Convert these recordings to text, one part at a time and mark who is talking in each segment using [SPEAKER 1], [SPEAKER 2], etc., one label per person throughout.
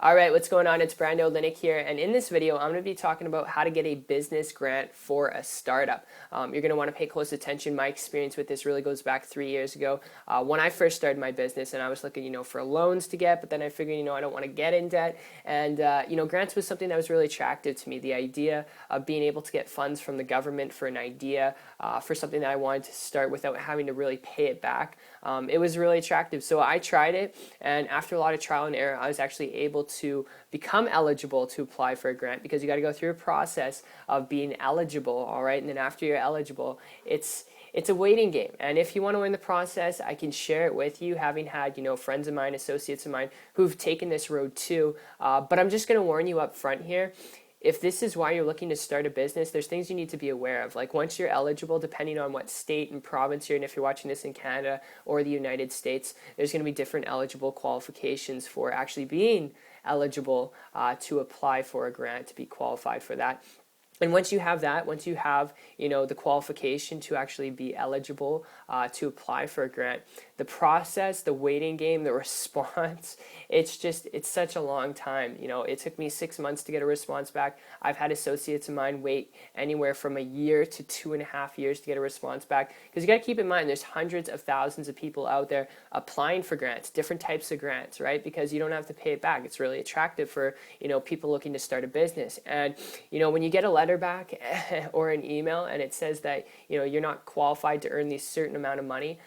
[SPEAKER 1] All right, what's going on? It's Brando Linick here, and in this video, I'm going to be talking about how to get a business grant for a startup. You're going to want to pay close attention. My experience with this really goes back 3 years ago when I first started my business, and I was looking, for loans to get, but then I figured, I don't want to get in debt, and grants was something that was really attractive to me. The idea of being able to get funds from the government for an idea, for something that I wanted to start without having to really pay it back, it was really attractive. So I tried it, and after a lot of trial and error, I was actually able to become eligible to apply for a grant, because you got to go through a process of being eligible, all right? And then after you're eligible, it's a waiting game. And if you want to learn the process, I can share it with you, having had, friends of mine, associates of mine who've taken this road too. But I'm just going to warn you up front here. If this is why you're looking to start a business, there's things you need to be aware of. Like once you're eligible, depending on what state and province you're in, if you're watching this in Canada or the United States, there's going to be different eligible qualifications for actually being eligible to apply for a grant, to be qualified for that. And once you have that, once you have, the qualification to actually be eligible to apply for a grant, the process, the waiting game, the response, it's such a long time. It took me 6 months to get a response back. I've had associates of mine wait anywhere from a year to 2.5 years to get a response back. Because you got to keep in mind, there's hundreds of thousands of people out there applying for grants, different types of grants, right? Because you don't have to pay it back. It's really attractive for, people looking to start a business. And, when you get a letter back or an email and it says that you're not qualified to earn this certain amount of money,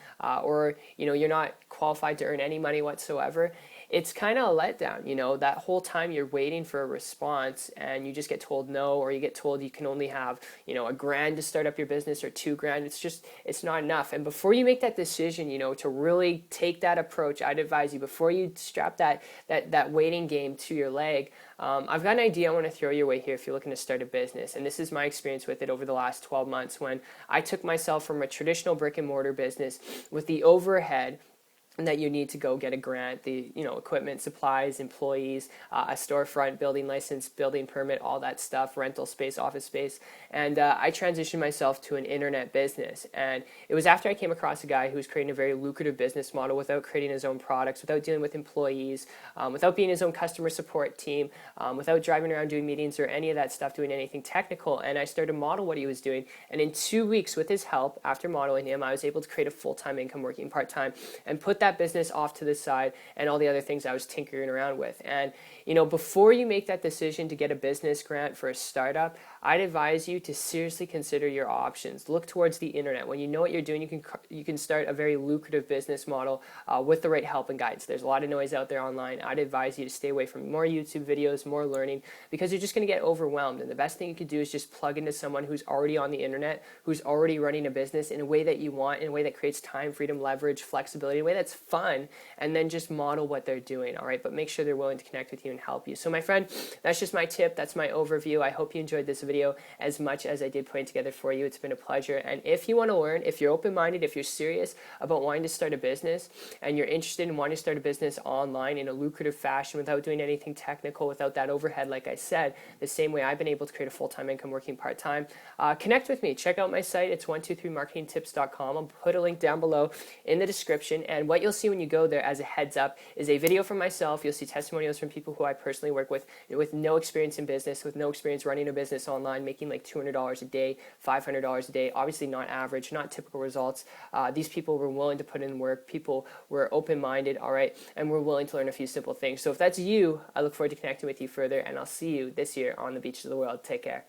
[SPEAKER 1] or you're not qualified to earn any money whatsoever, it's kind of a letdown. That whole time you're waiting for a response and you just get told no, or you get told you can only have $1,000 to start up your business or $2,000. It's not enough. And before you make that decision, to really take that approach, I'd advise you, before you strap that waiting game to your leg, I've got an idea I want to throw your way here if you're looking to start a business. And this is my experience with it over the last 12 months, when I took myself from a traditional brick and mortar business with the overhead and that you need to go get a grant, the equipment, supplies, employees, a storefront, building license, building permit, all that stuff, rental space, office space. And I transitioned myself to an internet business. And it was after I came across a guy who was creating a very lucrative business model without creating his own products, without dealing with employees, without being his own customer support team, without driving around doing meetings or any of that stuff, doing anything technical. And I started to model what he was doing. And in 2 weeks, with his help, after modeling him, I was able to create a full-time income working part-time and put that business off to the side and all the other things I was tinkering around with. And before you make that decision to get a business grant for a startup, I'd advise you to seriously consider your options. Look towards the internet. When you know what you're doing, you can start a very lucrative business model with the right help and guides. There's a lot of noise out there online. I'd advise you to stay away from more YouTube videos, more learning, because you're just going to get overwhelmed. And the best thing you could do is just plug into someone who's already on the internet, who's already running a business in a way that you want, in a way that creates time, freedom, leverage, flexibility, in a way that's fun, and then just model what they're doing, all right? But make sure they're willing to connect with you and help you. So my friend, that's just my tip. That's my overview. I hope you enjoyed this video as much as I did putting together for you. It's been a pleasure. And if you want to learn, if you're open-minded, if you're serious about wanting to start a business, and you're interested in wanting to start a business online in a lucrative fashion without doing anything technical, without that overhead, like I said, the same way I've been able to create a full-time income working part-time, connect with me. Check out my site. It's 123marketingtips.com. I'll put a link down below in the description. And what you'll see when you go there, as a heads up, is a video from myself. You'll see testimonials from people who I personally work with no experience in business, with no experience running a business online, making like $200 a day, $500 a day, obviously not average, not typical results. These people were willing to put in work. People were open-minded, all right, and were willing to learn a few simple things. So if that's you, I look forward to connecting with you further, and I'll see you this year on the beaches of the world. Take care.